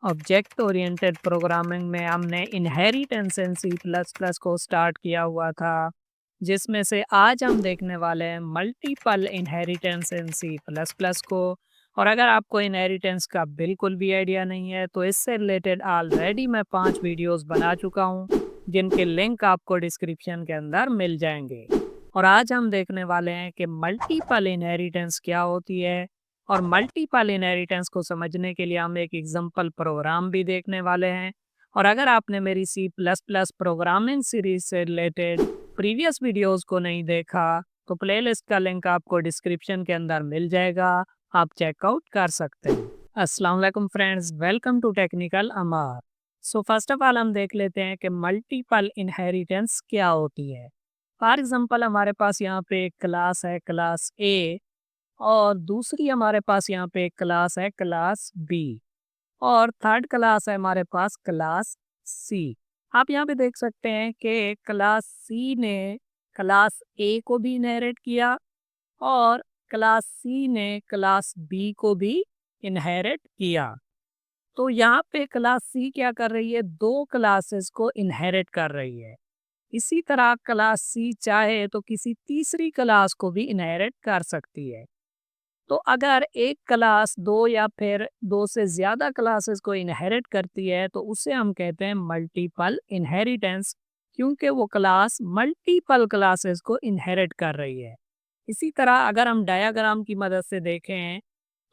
Object oriented programming में हमने inheritance in C plus plus को स्टार्ट किया हुआ था, जिसमें से आज हम देखने वाले हैं multiple inheritance in C plus plus को। और अगर आपको इनहेरिटेंस का बिल्कुल भी आइडिया नहीं है तो इससे रिलेटेड ऑलरेडी मैं 5 वीडियोस बना चुका हूं, जिनके लिंक आपको डिस्क्रिप्शन के अंदर मिल जाएंगे। और आज हम देखने वाले हैं कि मल्टीपल इनहेरिटेंस क्या होती है, और मल्टीपल इनहेरिटेंस को समझने के लिए हम एक एग्जाम्पल प्रोग्राम भी देखने वाले हैं। और अगर आपने मेरी C plus plus programming series से रिलेटेड प्रीवियस वीडियोस को नहीं देखा तो प्लेलिस्ट का लिंक आपको डिस्क्रिप्शन के अंदर मिल जाएगा, आप चेकआउट कर सकते हैं। अस्सलाम वालेकुम friends, welcome to technical Amar. So first of all हम देख लेते हैं कि मल्टीपल इनहेरिटेंस क्या होती है। फॉर एग्जांपल हमारे पास यहाँ पे एक क्लास है, क्लास ए, और दूसरी हमारे पास यहाँ पे एक क्लास है, क्लास बी, और थर्ड क्लास है हमारे पास, क्लास सी। आप यहाँ पे देख सकते हैं कि क्लास सी ने क्लास ए को भी इनहेरिट किया और क्लास सी ने क्लास बी को भी इनहेरिट किया। तो यहाँ पे क्लास सी क्या कर रही है, दो क्लासेस को इनहेरिट कर रही है। इसी तरह क्लास सी चाहे तो किसी तीसरी क्लास को भी इनहेरिट कर सकती है। तो अगर एक क्लास दो या फिर दो से ज़्यादा क्लासेस को इनहेरिट करती है तो उसे हम कहते हैं मल्टीपल इनहेरिटेंस, क्योंकि वो क्लास मल्टीपल क्लासेस को इनहेरिट कर रही है। इसी तरह अगर हम डायग्राम की मदद से देखें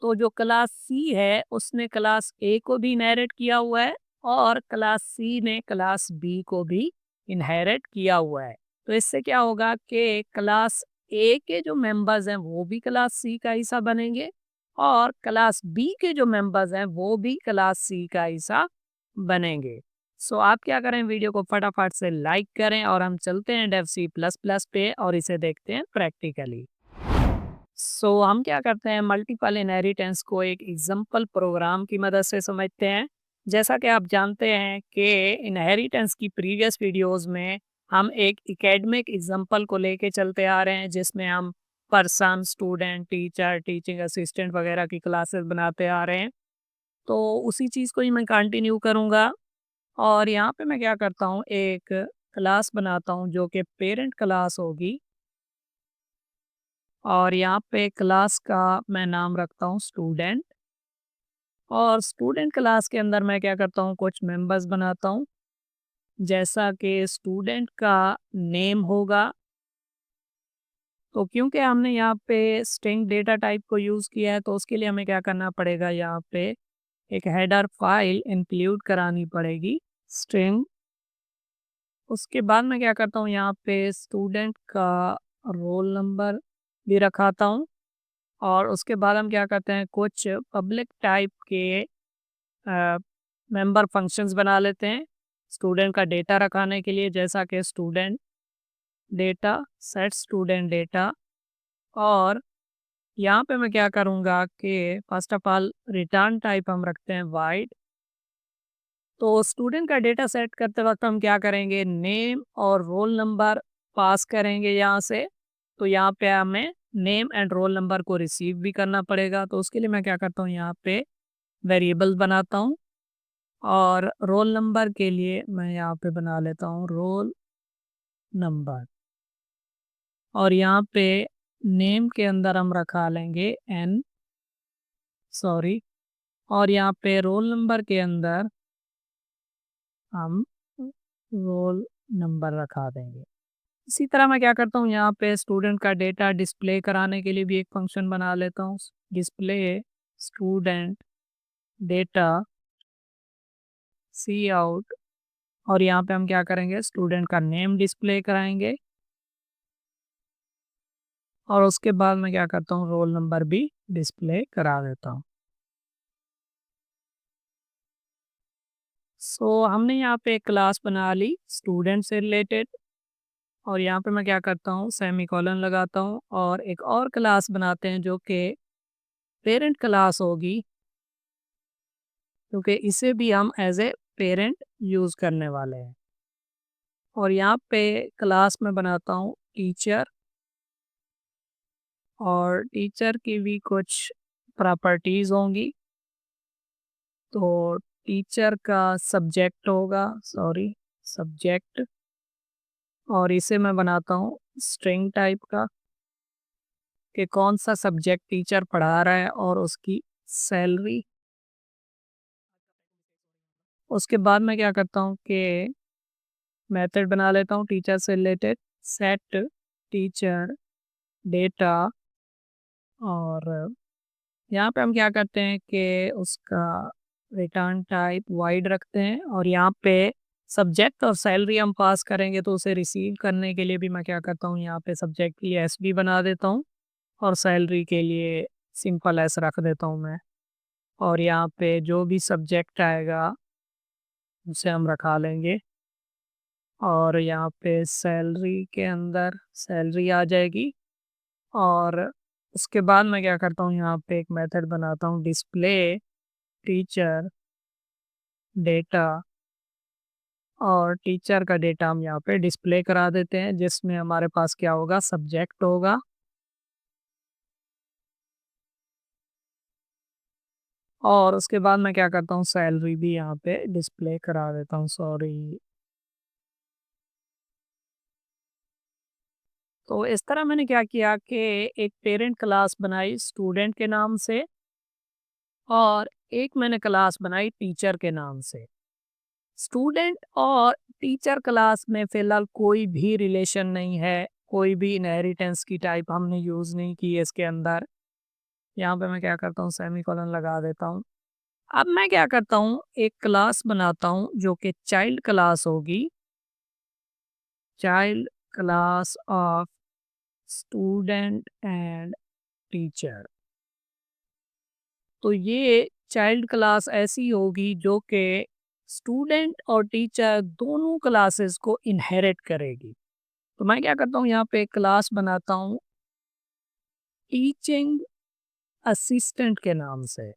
तो जो क्लास सी है उसने क्लास ए को भी इनहेरिट किया हुआ है और क्लास सी ने क्लास बी को भी इनहेरिट किया हुआ है। तो इससे क्या होगा कि क्लास ए के जो मेंबर्स हैं वो भी क्लास सी का हिस्सा बनेंगे और क्लास बी के जो मेंबर्स हैं वो भी क्लास सी का हिस्सा बनेंगे। सो आप क्या करें, वीडियो को फटाफट से लाइक करें और हम चलते हैं डेव सी प्लस प्लस पे और इसे देखते हैं प्रैक्टिकली। सो हम क्या करते हैं, मल्टीपल इनहेरिटेंस को एक एग्जाम्पल प्रोग्राम की मदद से समझते हैं। जैसा कि आप जानते हैं कि इनहेरिटेंस की प्रीवियस वीडियोस में हम एक एकेडमिक एग्जाम्पल को लेके चलते आ रहे हैं, जिसमें हम person, student, teacher, teaching assistant वगैरह की क्लासेस बनाते आ रहे हैं। तो उसी चीज़ को ही मैं कंटिन्यू करूँगा। और यहाँ पे मैं क्या करता हूँ, एक क्लास बनाता हूँ जो कि पेरेंट क्लास होगी, और यहाँ पे क्लास का मैं नाम रखता हूँ स्टूडेंट। और स्टूडेंट क्लास के अंदर मैं क्या करता हूँ, कुछ मेंबर्स बनाता हूँ, जैसा कि स्टूडेंट का नेम होगा। तो क्योंकि हमने यहाँ पे स्ट्रिंग डेटा टाइप को यूज़ किया है तो उसके लिए हमें क्या करना पड़ेगा, यहाँ पे एक हेडर फाइल इंक्लूड करानी पड़ेगी, स्ट्रिंग। उसके बाद मैं क्या करता हूँ, यहाँ पे स्टूडेंट का रोल नंबर भी रखाता हूँ। और उसके बाद हम क्या करते हैं, कुछ पब्लिक टाइप के मेंबर फंक्शंस बना लेते हैं स्टूडेंट का डेटा रखाने के लिए, जैसा कि student data, set student data. और यहाँ पे मैं क्या करूँगा कि first of all return type हम रखते हैं वाइड। तो स्टूडेंट का डेटा सेट करते वक्त हम क्या करेंगे, नेम और रोल नंबर पास करेंगे यहाँ से। तो यहाँ पे हमें नेम एंड रोल नंबर को रिसीव भी करना पड़ेगा, तो उसके लिए मैं क्या करता हूँ, यहाँ पे वेरिएबल बनाता हूँ। और रोल नंबर के लिए मैं यहाँ पे बना लेता हूँ रोल नंबर। और यहाँ पे नेम के अंदर हम रखा लेंगे एन, सॉरी। और यहाँ पे रोल नंबर के अंदर हम रोल नंबर रखा देंगे। इसी तरह मैं क्या करता हूँ, यहाँ पे स्टूडेंट का डेटा डिस्प्ले कराने के लिए भी एक फंक्शन बना लेता हूँ, डिस्प्ले स्टूडेंट डेटा सी आउट। और यहाँ पे हम क्या करेंगे, स्टूडेंट का नेम डिस्प्ले कराएंगे। और उसके बाद मैं क्या करता हूँ, रोल नंबर भी डिस्प्ले करा देता हूँ। सो हमने यहाँ पे एक क्लास बना ली स्टूडेंट से रिलेटेड। और यहाँ पे मैं क्या करता हूँ, सेमीकोलन लगाता हूँ और एक और क्लास बनाते हैं जो कि पेरेंट क्लास होगी, क्योंकि इसे भी हम एज ए पेरेंट यूज़ करने वाले हैं। और यहाँ पे क्लास में बनाता हूँ टीचर, और टीचर की भी कुछ प्रॉपर्टीज़ होंगी। तो टीचर का सब्जेक्ट होगा, सॉरी, सब्जेक्ट, और इसे मैं बनाता हूँ स्ट्रिंग टाइप का, कि कौन सा सब्जेक्ट टीचर पढ़ा रहा है और उसकी सैलरी। उसके बाद मैं क्या करता हूँ कि मेथड बना लेता हूँ टीचर से रिलेटेड, सेट टीचर डेटा, और यहाँ पे हम क्या करते हैं कि उसका रिटर्न टाइप वाइड रखते हैं, और यहाँ पे सब्जेक्ट और सैलरी हम पास करेंगे, तो उसे रिसीव करने के लिए भी मैं क्या करता हूँ, यहाँ पे सब्जेक्ट के लिए एस बी बना देता हूँ और सैलरी के लिए सिंपल एस रख देता हूँ मैं। और यहाँ पे जो भी सब्जेक्ट आएगा उसे हम रखा लेंगे, और यहाँ पे सैलरी के अंदर सैलरी आ जाएगी। और उसके बाद मैं क्या करता हूँ, यहाँ पे एक मेथड बनाता हूँ डिस्प्ले टीचर डेटा, और टीचर का डेटा हम यहाँ पे डिस्प्ले करा देते हैं, जिसमें हमारे पास क्या होगा, सब्जेक्ट होगा, और उसके बाद मैं क्या करता हूँ, सैलरी भी यहाँ पे डिस्प्ले करा देता हूँ, सॉरी। तो इस तरह मैंने क्या किया कि एक पेरेंट क्लास बनाई स्टूडेंट के नाम से, और एक मैंने क्लास बनाई टीचर के नाम से। स्टूडेंट और टीचर क्लास में फिलहाल कोई भी रिलेशन नहीं है, कोई भी इनहेरिटेंस की टाइप हमने यूज़ नहीं की है इसके अंदर। यहाँ पे मैं क्या करता हूँ, सेमीकोलन लगा देता हूँ। अब मैं क्या करता हूँ, एक क्लास बनाता हूँ जो कि चाइल्ड क्लास होगी, child class of student and teacher. तो ये चाइल्ड क्लास ऐसी होगी जो कि स्टूडेंट और टीचर दोनों क्लासेस को इनहेरिट करेगी। तो मैं क्या करता हूँ, यहाँ पे एक क्लास बनाता हूँ टीचिंग असिस्टेंट के नाम से।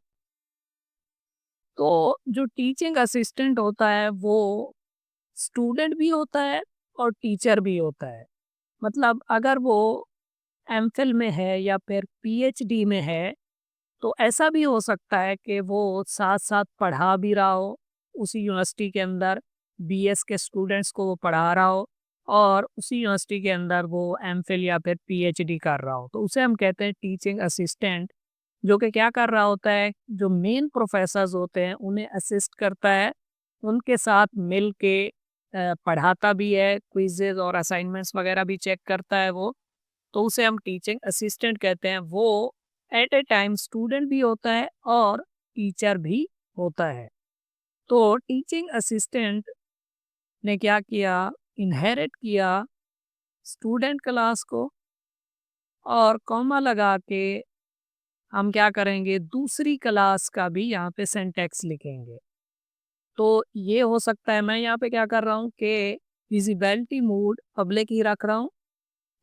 तो जो टीचिंग असिस्टेंट होता है वो स्टूडेंट भी होता है और टीचर भी होता है। मतलब अगर वो एमफिल में है या फिर पीएचडी में है, तो ऐसा भी हो सकता है कि वो साथ-साथ पढ़ा भी रहा हो, उसी यूनिवर्सिटी के अंदर बीएस के स्टूडेंट्स को वो पढ़ा रहा हो, और उसी यूनिवर्सिटी के अंदर वो एमफिल या फिर पीएचडी कर रहा हो। तो उसे हम कहते हैं टीचिंग असिस्टेंट, जो कि क्या कर रहा होता है, जो मेन प्रोफेसर्स होते हैं उन्हें असिस्ट करता है, उनके साथ मिल के पढ़ाता भी है, क्विज़ेज़ और असाइनमेंट्स वगैरह भी चेक करता है वो। तो उसे हम टीचिंग असिस्टेंट कहते हैं। वो एट ए टाइम स्टूडेंट भी होता है और टीचर भी होता है। तो टीचिंग असिस्टेंट ने क्या किया, इनहेरिट किया स्टूडेंट क्लास को, और कॉमा लगा के हम क्या करेंगे, दूसरी क्लास का भी यहाँ पे सिंटैक्स लिखेंगे। तो ये हो सकता है, मैं यहाँ पे क्या कर रहा हूँ कि विजिबिलिटी मोड पब्लिक ही रख रहा हूँ।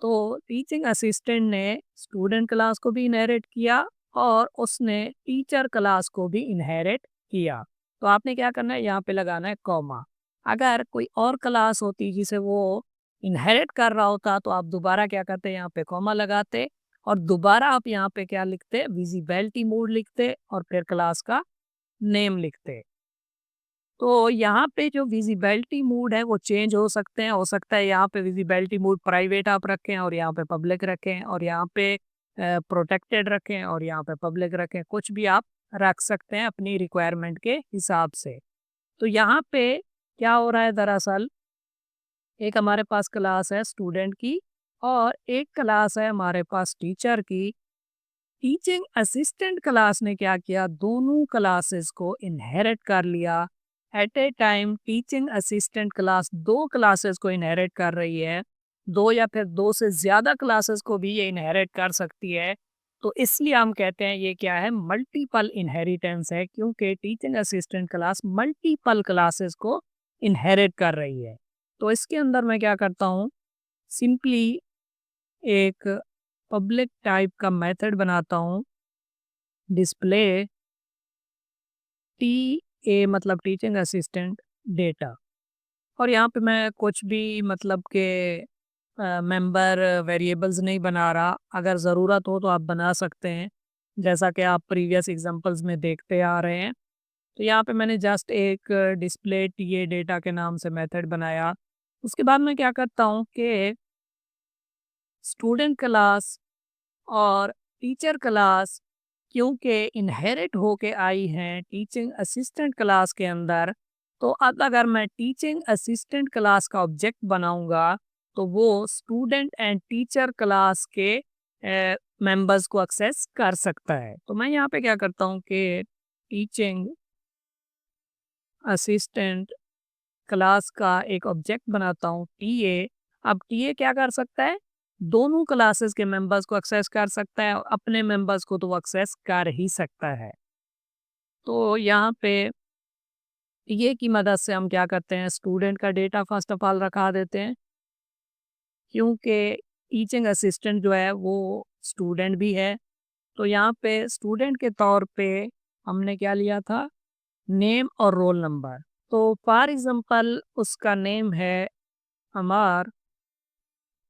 तो टीचिंग असिस्टेंट ने स्टूडेंट क्लास को भी इनहेरिट किया और उसने टीचर क्लास को भी इनहेरिट किया। तो आपने क्या करना है, यहाँ पे लगाना है कॉमा। अगर कोई और क्लास होती जिसे वो इनहेरिट कर रहा होता, तो आप दोबारा क्या करते, यहाँ पे कॉमा लगाते, और दोबारा आप यहाँ पे क्या लिखते, विजिबिलिटी मोड लिखते, और फिर क्लास का नेम लिखते। तो यहाँ पे जो विजिबिलिटी मोड है वो चेंज हो सकते हैं, हो सकता है यहाँ पे विजिबिलिटी मोड प्राइवेट आप रखें और यहाँ पे पब्लिक रखें, और यहाँ पे प्रोटेक्टेड रखें और यहाँ पे पब्लिक रखें, कुछ भी आप रख सकते हैं अपनी रिक्वायरमेंट के हिसाब से। तो यहाँ पे क्या हो रहा है, दरअसल एक हमारे पास क्लास है स्टूडेंट की, और एक क्लास है हमारे पास टीचर की। टीचिंग असिस्टेंट क्लास ने क्या किया, दोनों क्लासेस को इनहेरिट कर लिया। At a time teaching assistant class दो क्लासेस को इनहेरिट कर रही है, दो या फिर दो से ज़्यादा क्लासेस को भी ये इनहेरिट कर सकती है। तो इसलिए हम कहते हैं ये क्या है, मल्टीपल इनहेरिटेंस है, क्योंकि teaching assistant class multiple classes को इनहेरिट कर रही है। तो इसके अंदर मैं क्या करता हूँ, सिंपली एक पब्लिक टाइप का मेथड बनाता हूँ, डिस्प्ले टी ए मतलब टीचिंग असिस्टेंट डेटा, और यहाँ पे मैं कुछ भी मतलब के मेंबर वेरिएबल्स नहीं बना रहा। अगर ज़रूरत हो तो आप बना सकते हैं, जैसा कि आप प्रीवियस एग्जांपल्स में देखते आ रहे हैं। तो यहाँ पे मैंने जस्ट एक डिस्प्ले टीए डेटा के नाम से मेथड बनाया। उसके बाद मैं क्या करता हूँ कि स्टूडेंट क्लास और टीचर क्लास क्योंकि इनहेरिट होके आई हैं टीचिंग असिस्टेंट क्लास के अंदर, तो अब अगर मैं टीचिंग असिस्टेंट क्लास का ऑब्जेक्ट बनाऊंगा तो वो स्टूडेंट एंड टीचर क्लास के मेंबर्स को एक्सेस कर सकता है। तो मैं यहाँ पे क्या करता हूँ कि टीचिंग असिस्टेंट क्लास का एक ऑब्जेक्ट बनाता हूँ टीए। अब टीए क्या कर सकता है, दोनों क्लासेस के मेंबर्स को एक्सेस कर सकता है और अपने मेंबर्स को तो वो एक्सेस कर ही सकता है। तो यहाँ पे टीए की मदद से हम क्या करते हैं, स्टूडेंट का डेटा फर्स्ट ऑफ ऑल रखा देते हैं क्योंकि टीचिंग असिस्टेंट जो है वो स्टूडेंट भी है। तो यहाँ पे स्टूडेंट के तौर पे हमने क्या लिया था, नेम और रोल नंबर। तो फॉर एग्जांपल उसका नेम है अमार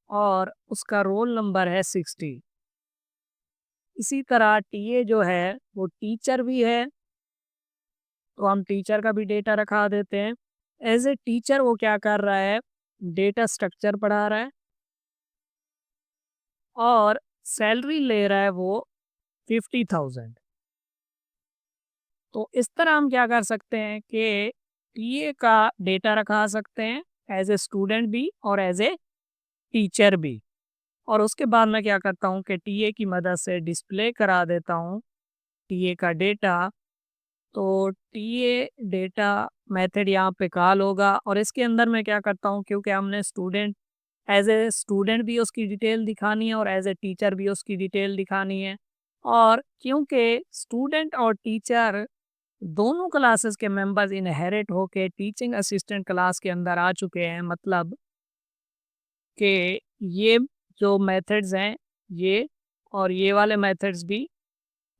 और उसका रोल नंबर है 60। इसी तरह टीए जो है वो टीचर भी है, तो हम टीचर का भी डेटा रखा देते हैं। एज ए टीचर वो क्या कर रहा है, डेटा स्ट्रक्चर पढ़ा रहा है और सैलरी ले रहा है वो 50,000। तो इस तरह हम क्या कर सकते हैं कि टीए का डेटा रखा सकते हैं एज ए स्टूडेंट भी और एज ए टीचर भी। और उसके बाद मैं क्या करता हूँ कि टीए की मदद से डिस्प्ले करा देता हूँ टीए का डेटा। तो टीए डेटा मेथड यहाँ पे कॉल होगा और इसके अंदर मैं क्या करता हूँ, क्योंकि हमने स्टूडेंट एज ए स्टूडेंट भी उसकी डिटेल दिखानी है और एज ए टीचर भी उसकी डिटेल दिखानी है। और क्योंकि स्टूडेंट और टीचर दोनों क्लासेस के मेंबर्स इनहेरिट होके टीचिंग असिस्टेंट क्लास के अंदर आ चुके हैं, मतलब कि ये जो मेथड्स हैं ये और ये वाले मेथड्स भी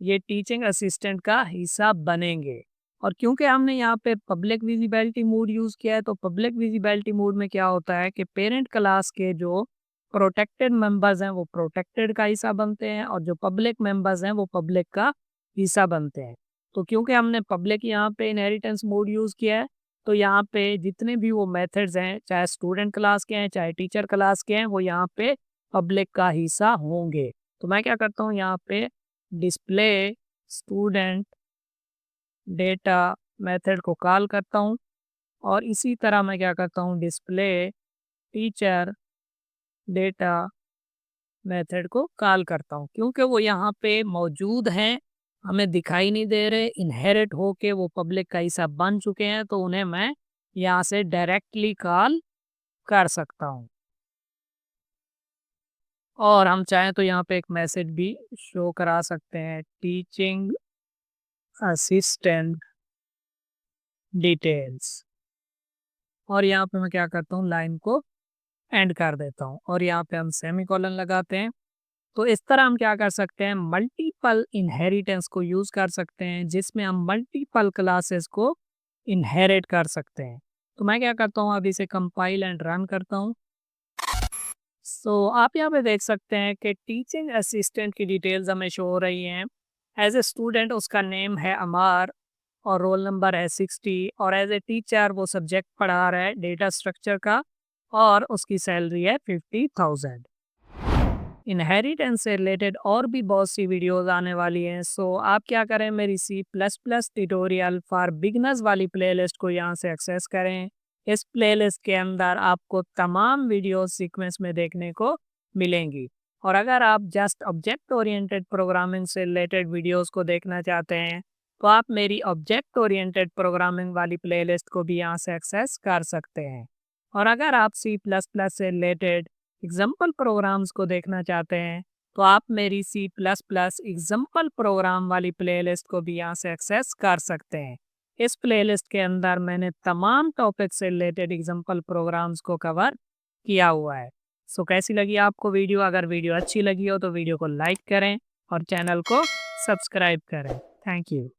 ये टीचिंग असिस्टेंट का हिस्सा बनेंगे। और क्योंकि हमने यहाँ पे पब्लिक विजिबिलिटी मोड यूज़ किया है, तो पब्लिक विजिबिलिटी मोड में क्या होता है कि पेरेंट क्लास के जो प्रोटेक्टेड मेंबर्स हैं वो प्रोटेक्टेड का हिस्सा बनते हैं और जो पब्लिक मेंबर्स हैं वो पब्लिक का हिस्सा बनते हैं। तो क्योंकि हमने पब्लिक यहाँ पे इनहेरिटेंस मोड यूज़ किया है, तो यहाँ पे जितने भी वो मेथड्स हैं चाहे स्टूडेंट क्लास के हैं चाहे टीचर क्लास के हैं वो यहाँ पे पब्लिक का हिस्सा होंगे। तो मैं क्या करता हूँ, यहाँ पे डिस्प्ले स्टूडेंट डेटा मेथड को कॉल करता हूँ और इसी तरह मैं क्या करता हूँ, डिस्प्ले टीचर डेटा मेथड को कॉल करता हूँ क्योंकि वो यहाँ पे मौजूद हैं, हमें दिखाई नहीं दे रहे, इनहेरिट होके वो पब्लिक का हिस्सा बन चुके हैं, तो उन्हें मैं यहाँ से डायरेक्टली कॉल कर सकता हूँ। और हम चाहें तो यहाँ पे एक मैसेज भी शो करा सकते हैं, टीचिंग असिस्टेंट डिटेल्स। और यहाँ पे मैं क्या करता हूँ, लाइन को एंड कर देता हूँ और यहाँ पे हम सेमीकोलन लगाते हैं। तो इस तरह हम क्या कर सकते हैं, मल्टीपल इनहेरिटेंस को यूज कर सकते हैं जिसमें हम मल्टीपल क्लासेस को इनहेरिट कर सकते हैं। तो मैं क्या करता हूँ, अब इसे कंपाइल एंड रन करता हूँ। सो आप यहाँ पे देख सकते हैं कि टीचिंग असिस्टेंट की डिटेल्स हमें शो हो रही हैं। एज ए स्टूडेंट उसका नेम है अमार और रोल नंबर है 60 और एज ए टीचर वो सब्जेक्ट पढ़ा रहा है डेटा स्ट्रक्चर का और उसकी सैलरी है 50,000। इनहेरिटेंस से रिलेटेड और भी बहुत सी वीडियोस आने वाली हैं, सो आप क्या करें, मेरी C++ ट्यूटोरियल फॉर बिगनर्स वाली प्लेलिस्ट को यहाँ से एक्सेस करें। इस प्लेलिस्ट के अंदर आपको तमाम वीडियोस सीक्वेंस में देखने को मिलेंगी। और अगर आप जस्ट ऑब्जेक्ट ओरिएंटेड प्रोग्रामिंग से रिलेटेड वीडियोस को देखना चाहते हैं तो आप मेरी ऑब्जेक्ट ओरिएंटेड प्रोग्रामिंग वाली प्लेलिस्ट को भी यहाँ से एक्सेस कर सकते हैं। और अगर आप C++ से रिलेटेड एग्जाम्पल प्रोग्राम्स को देखना चाहते हैं तो आप मेरी C++ एग्जाम्पल प्रोग्राम वाली प्लेलिस्ट को भी यहाँ से एक्सेस कर सकते हैं। इस प्लेलिस्ट के अंदर मैंने तमाम टॉपिक से रिलेटेड एग्जाम्पल प्रोग्राम्स को कवर किया हुआ है। सो कैसी लगी आपको वीडियो? अगर वीडियो अच्छी लगी हो तो वीडियो को लाइक करें और चैनल को सब्सक्राइब करें। Thank you.